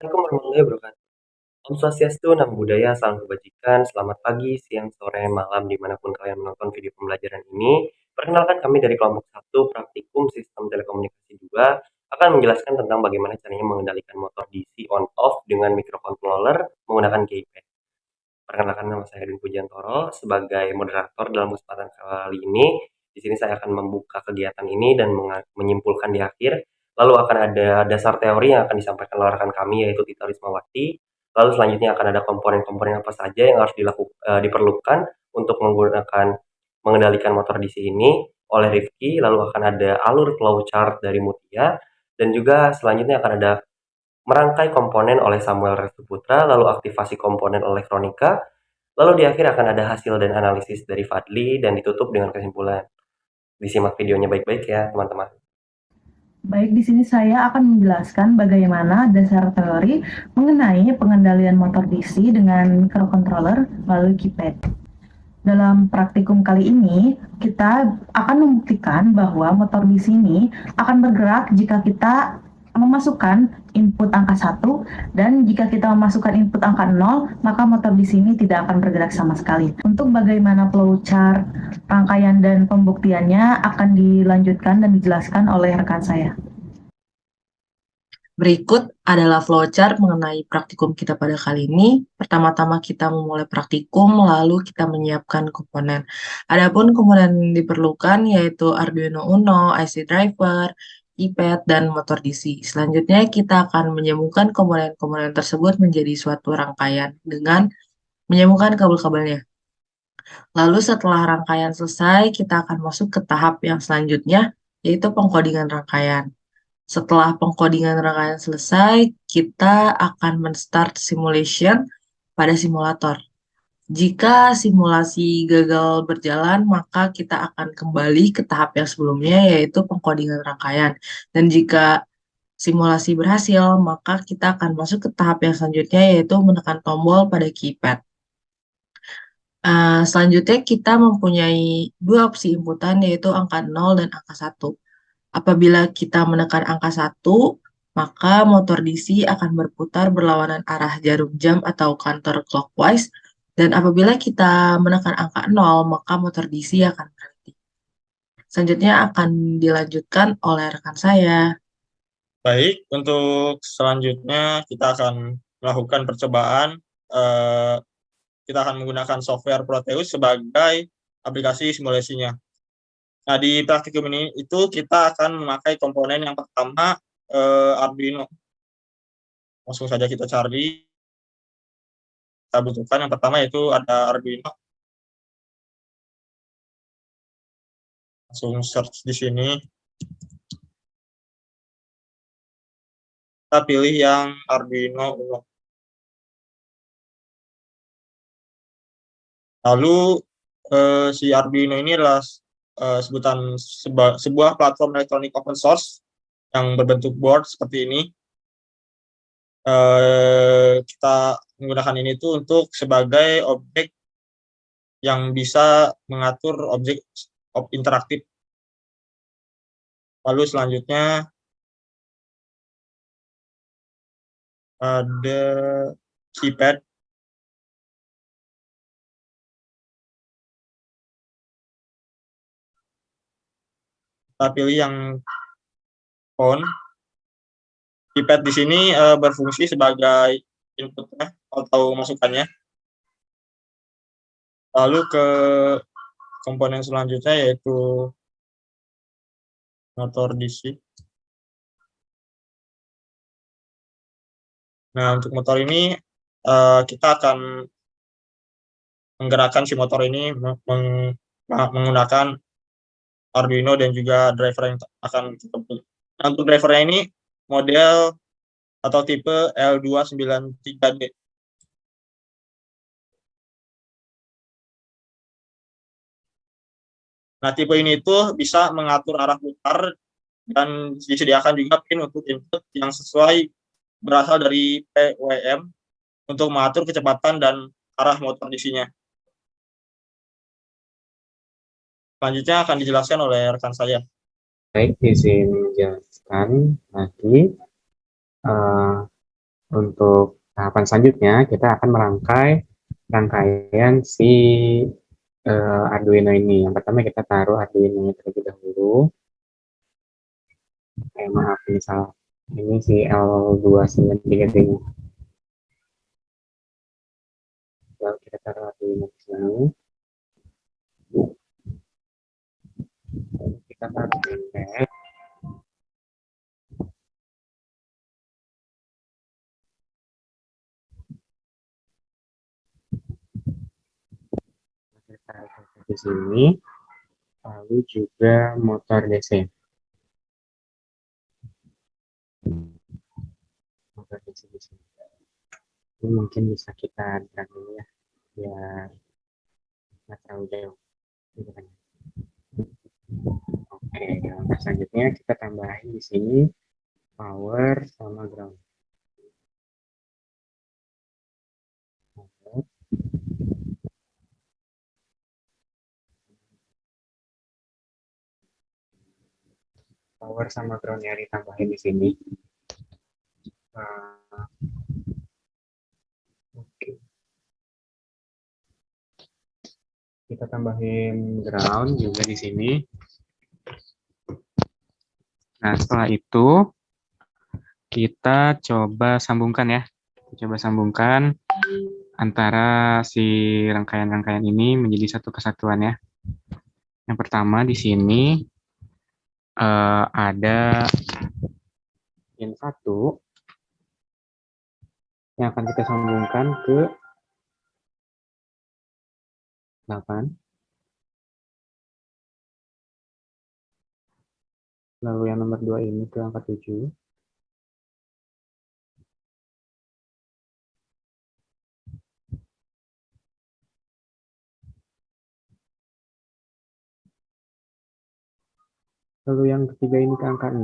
Assalamualaikum warahmatullahi wabarakatuh. Om Swastiastu, Namo Buddhaya, salam kebajikan, selamat pagi, siang, sore, malam, dimanapun kalian menonton video pembelajaran ini. Perkenalkan kami dari kelompok 1 Praktikum Sistem Telekomunikasi 2 akan menjelaskan tentang bagaimana caranya mengendalikan motor DC on-off dengan microcontroller menggunakan keypad. Perkenalkan, nama saya Edwin Pujiantoro sebagai moderator dalam kesempatan kali ini. Di sini saya akan membuka kegiatan ini dan menyimpulkan di akhir. Lalu akan ada dasar teori yang akan disampaikan oleh rekan kami yaitu Tita Rismawati. Lalu selanjutnya akan ada komponen-komponen apa saja yang harus diperlukan untuk mengendalikan motor DC ini oleh Rifki. Lalu akan ada alur flowchart dari Mutia dan juga selanjutnya akan ada merangkai komponen oleh Samuel Restuputra, lalu aktivasi komponen oleh Kronika, lalu di akhir akan ada hasil dan analisis dari Fadli dan ditutup dengan kesimpulan. Disimak videonya baik-baik ya, teman-teman. Baik, di sini saya akan menjelaskan bagaimana dasar teori mengenai pengendalian motor DC dengan microcontroller melalui keypad. Dalam praktikum kali ini, kita akan membuktikan bahwa motor DC ini akan bergerak jika kita memasukkan input angka 1 dan jika kita memasukkan input angka 0, maka motor DC ini tidak akan bergerak sama sekali. Untuk bagaimana flowchart, rangkaian dan pembuktiannya akan dilanjutkan dan dijelaskan oleh rekan saya. Berikut adalah flowchart mengenai praktikum kita pada kali ini. Pertama-tama kita memulai praktikum, lalu kita menyiapkan komponen. Adapun komponen yang diperlukan yaitu Arduino Uno, IC driver, keypad, dan motor DC. Selanjutnya kita akan menyambungkan komponen-komponen tersebut menjadi suatu rangkaian dengan menyambungkan kabel-kabelnya. Lalu setelah rangkaian selesai, kita akan masuk ke tahap yang selanjutnya, yaitu pengkodingan rangkaian. Setelah pengkodingan rangkaian selesai, kita akan men-start simulation pada simulator. Jika simulasi gagal berjalan, maka kita akan kembali ke tahap yang sebelumnya, yaitu pengkodingan rangkaian. Dan jika simulasi berhasil, maka kita akan masuk ke tahap yang selanjutnya, yaitu menekan tombol pada keypad. Selanjutnya kita mempunyai dua opsi inputan, yaitu angka 0 dan angka 1. Apabila kita menekan angka 1, maka motor DC akan berputar berlawanan arah jarum jam atau counterclockwise. Dan apabila kita menekan angka 0, maka motor DC akan berhenti. Selanjutnya akan dilanjutkan oleh rekan saya. Baik, untuk selanjutnya kita akan melakukan percobaan. Kita akan menggunakan software Proteus sebagai aplikasi simulasinya. Nah, di praktikum ini itu kita akan memakai komponen yang pertama Arduino. Langsung saja kita cari. Kita butuhkan yang pertama yaitu ada Arduino. Langsung search di sini. Kita pilih yang Arduino Uno. Lalu si Arduino ini adalah sebutan sebuah platform elektronik open source yang berbentuk board seperti ini. Kita menggunakan ini tuh untuk sebagai objek yang bisa mengatur objek interaktif. Lalu selanjutnya ada keypad. Kita pilih yang phone. Keypad di sini berfungsi sebagai inputnya atau masukannya. Lalu ke komponen selanjutnya yaitu motor DC. Nah, untuk motor ini kita akan menggerakkan si motor ini menggunakan Arduino dan juga driver yang akan kita pilih. Nah, untuk drivernya ini model atau tipe L293D. Nah, tipe ini itu bisa mengatur arah putar dan disediakan juga pin untuk input yang sesuai berasal dari PWM untuk mengatur kecepatan dan arah motor DC-nya. Selanjutnya akan dijelaskan oleh rekan saya. Baik, izin menjelaskan lagi untuk tahapan selanjutnya kita akan merangkai rangkaian si Arduino ini. Yang pertama kita taruh Arduino terlebih dahulu. Maaf, misal ini si L293D. Lalu kita taruh Arduino di sini. Lalu kita taruh Keypad. Kita taruh di sini. Lalu juga motor DC. Motor DC di sini. Ini mungkin bisa kita drag dulu ya, biar nggak terlalu jauh. Oke, langkah selanjutnya kita tambahin di sini power sama ground. Power sama ground yang ditambahin di sini. Oke. Kita tambahin ground juga di sini. Nah, setelah itu kita coba sambungkan ya. Coba sambungkan antara si rangkaian-rangkaian ini menjadi satu kesatuan ya. Yang pertama di sini ada pin 1 yang akan kita sambungkan ke 8. Lalu yang nomor 2 ini ke angka 7. Lalu yang ketiga ini ke angka 6.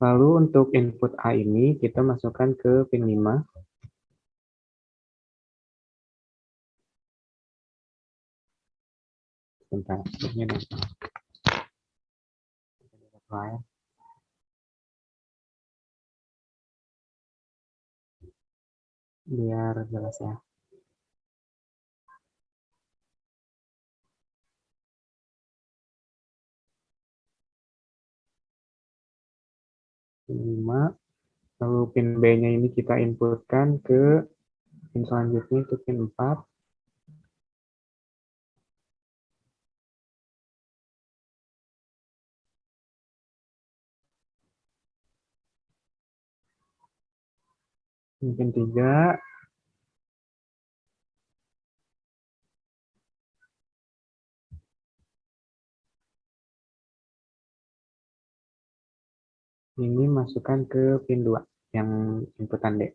Lalu untuk input A ini kita masukkan ke pin 5. Bentar, ini nampak. Biar jelas ya. Pin 5. Lalu pin B-nya ini kita inputkan ke pin selanjutnya, itu pin 4. Pin 3. Ini masukkan ke pin 2 yang inputan D.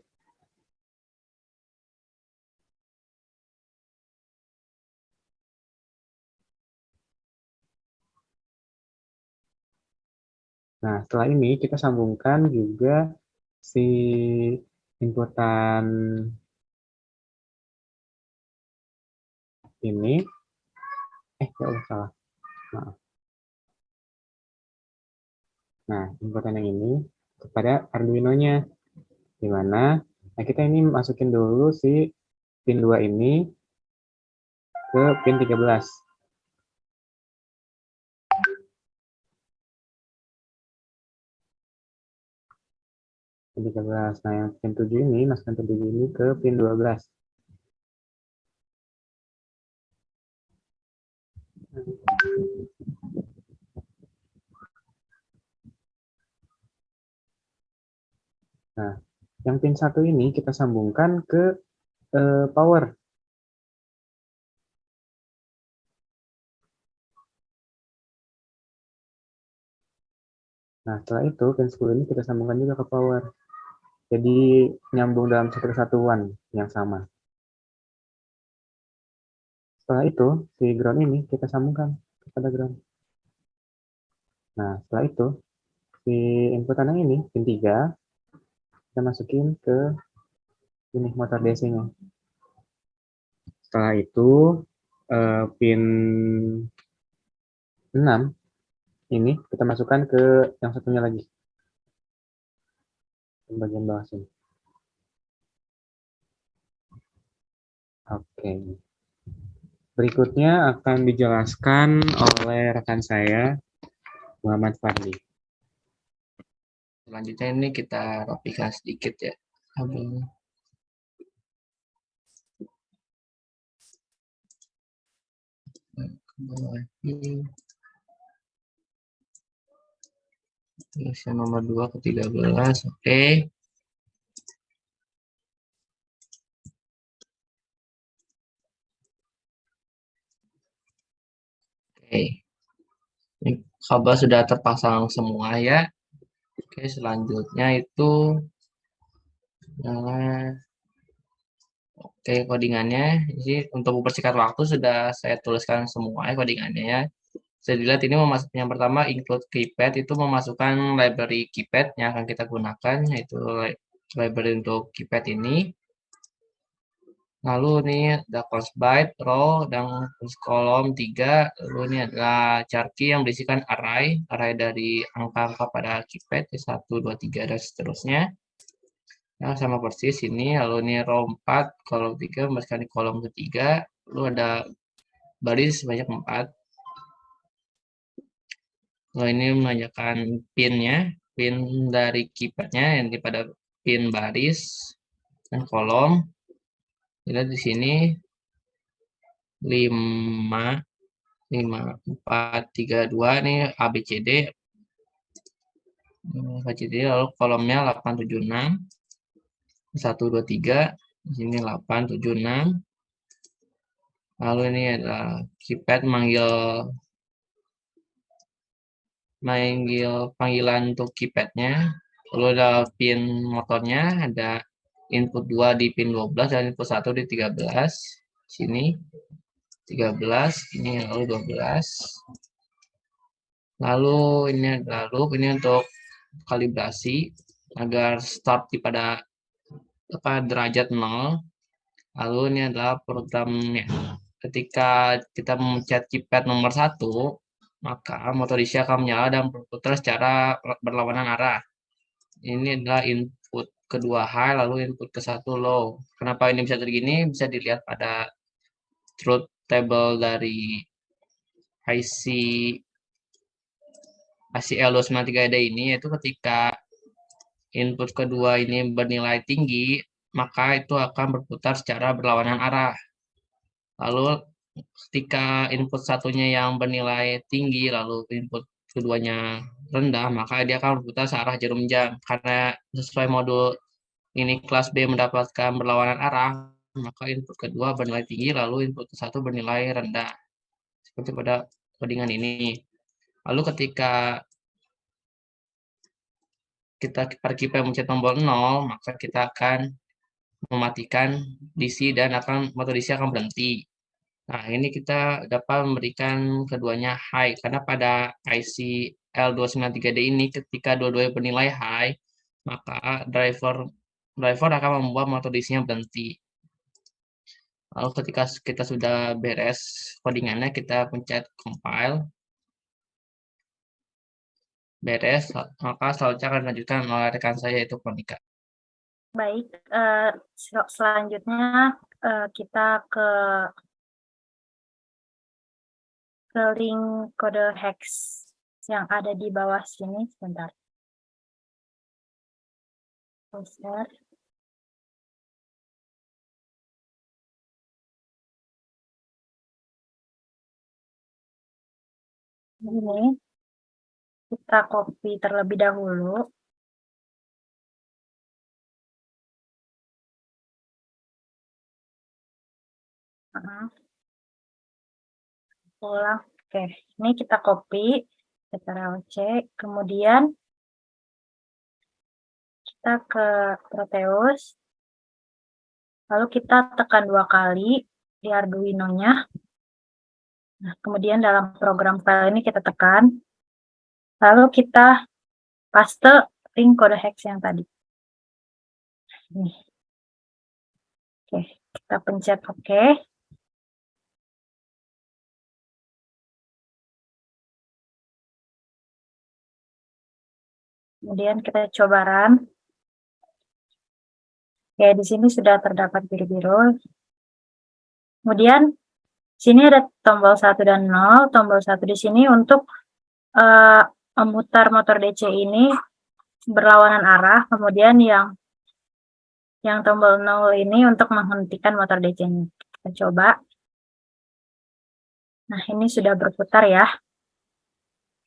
Nah, setelah ini kita sambungkan juga si inputan ini. Ya Allah, salah. Maaf. Nah, inputan yang ini kepada Arduino-nya. Di mana? Nah, kita ini masukin dulu si pin 2 ini ke pin 13. Pin 13. Nah, yang pin 7 ini, masukkan pin 7 ini ke pin 12. Nah, yang pin 1 ini kita sambungkan ke power. Nah, setelah itu pin 10 ini kita sambungkan juga ke power. Jadi nyambung dalam satu kesatuan yang sama. Setelah itu, si ground ini kita sambungkan kepada ground. Nah, setelah itu, si inputan yang ini, pin 3, kita masukin ke ini motor DC-nya. Setelah itu, pin 6 ini kita masukkan ke yang satunya lagi, bagian bawah sini. Oke. Berikutnya akan dijelaskan oleh rekan saya, Muhammad Fadli. Selanjutnya ini kita rapikan sedikit ya kabelnya. Terus yang nomor 2 ke 13, oke. Oke, ini kabel sudah terpasang semua ya. Oke, selanjutnya itu oke, codingannya ini untuk mempersingkat waktu sudah saya tuliskan semua ya codingannya ya. Saya dilihat ini yang pertama include keypad itu memasukkan library keypad yang akan kita gunakan, yaitu library untuk keypad ini. Lalu ini ada const byte, row, dan kolom 3. Lalu ini adalah char key yang berisikan array dari angka-angka pada keypad 1, 2, 3, dan seterusnya. Nah, sama persis ini. Lalu ini row 4, kolom 3, masukkan di kolom ketiga. Lalu ada baris sebanyak 4. Lalu ini menanyakan pinnya, pin dari keypadnya yang pada pin baris dan kolom. Lihat di sini 5, 4, 3, 2 ini ABCD. ABCD lalu kolomnya 8, 7, 6. 1, 2, 3. Di sini 8, 7, 6. Lalu ini adalah keypad manggil panggilan untuk keypadnya. Lalu ada pin motornya, ada input 2 di pin 12 dan input 1 di 13. Sini 13, ini lalu 12. Lalu ini adalah loop, ini untuk kalibrasi agar start pada derajat 0. Lalu ini adalah programnya. Ketika kita memencet keypad nomor 1, maka motor DC akan menyala dan berputar secara berlawanan arah. Ini adalah input kedua high, lalu input ke 1 low. Kenapa ini bisa begini? Bisa dilihat pada truth table dari IC L293D ini, yaitu ketika input kedua ini bernilai tinggi, maka itu akan berputar secara berlawanan arah. Lalu ketika input satunya yang bernilai tinggi, lalu input keduanya rendah, maka dia akan berputar searah jarum jam. Karena sesuai modul ini kelas B mendapatkan berlawanan arah, maka input kedua bernilai tinggi, lalu input satu bernilai rendah. Seperti pada codingan ini. Lalu ketika kita pada keypad mencet tombol 0, maka kita akan mematikan DC dan motor DC akan berhenti. Nah, ini kita dapat memberikan keduanya high, karena pada IC L293D ini ketika dua-duanya bernilai high, maka driver akan membuat motor DC-nya berhenti. Lalu ketika kita sudah beres codingannya, kita pencet compile. Beres, maka selanjutnya akan dilanjutkan oleh rekan saya, yaitu Monica. Baik, selanjutnya kita ke link kode hex yang ada di bawah sini. Sebentar. Poster. Ini kita copy terlebih dahulu. Ulang. Oke, ini kita copy, Ctrl+C, kemudian kita ke Proteus, lalu kita tekan 2 kali di Arduino-nya. Nah, kemudian dalam program file ini kita tekan, lalu kita paste link kode hex yang tadi. Ini. Oke, kita pencet OK. Kemudian kita coba run. Ya, di sini sudah terdapat biru-biru. Kemudian sini ada tombol 1 dan 0. Tombol 1 di sini untuk memutar motor DC ini berlawanan arah. Kemudian yang tombol 0 ini untuk menghentikan motor DC-nya. Kita coba. Nah, ini sudah berputar ya.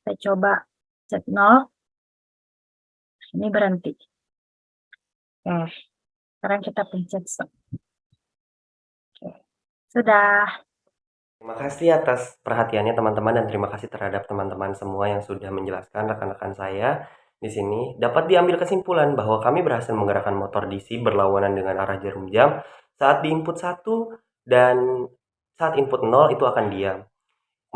Kita coba set 0. Ini berhenti. Oke. Sekarang kita pencet stop. Oke. Sudah. Terima kasih atas perhatiannya teman-teman, dan terima kasih terhadap teman-teman semua yang sudah menjelaskan rekan-rekan saya. Di sini dapat diambil kesimpulan bahwa kami berhasil menggerakkan motor DC berlawanan dengan arah jarum jam saat di input 1 dan saat input 0 itu akan diam.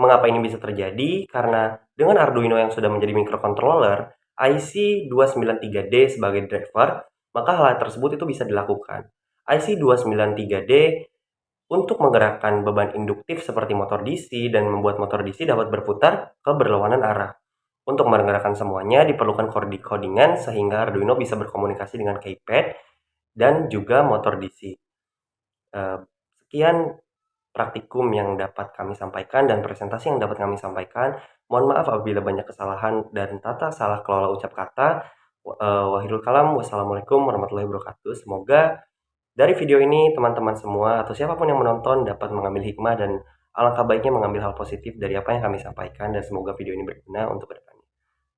Mengapa ini bisa terjadi? Karena dengan Arduino yang sudah menjadi microcontroller, IC 293D sebagai driver, maka hal tersebut itu bisa dilakukan. IC 293D untuk menggerakkan beban induktif seperti motor DC dan membuat motor DC dapat berputar ke berlawanan arah. Untuk menggerakkan semuanya diperlukan codingan sehingga Arduino bisa berkomunikasi dengan keypad dan juga motor DC. Sekian praktikum yang dapat kami sampaikan dan presentasi yang dapat kami sampaikan. Mohon maaf apabila banyak kesalahan dan tata salah kelola ucap kata. Wahirul kalam, wassalamualaikum warahmatullahi wabarakatuh. Semoga dari video ini teman-teman semua atau siapapun yang menonton dapat mengambil hikmah dan alangkah baiknya mengambil hal positif dari apa yang kami sampaikan, dan semoga video ini berguna untuk kedepannya.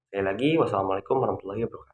Sekali lagi, wassalamualaikum warahmatullahi wabarakatuh.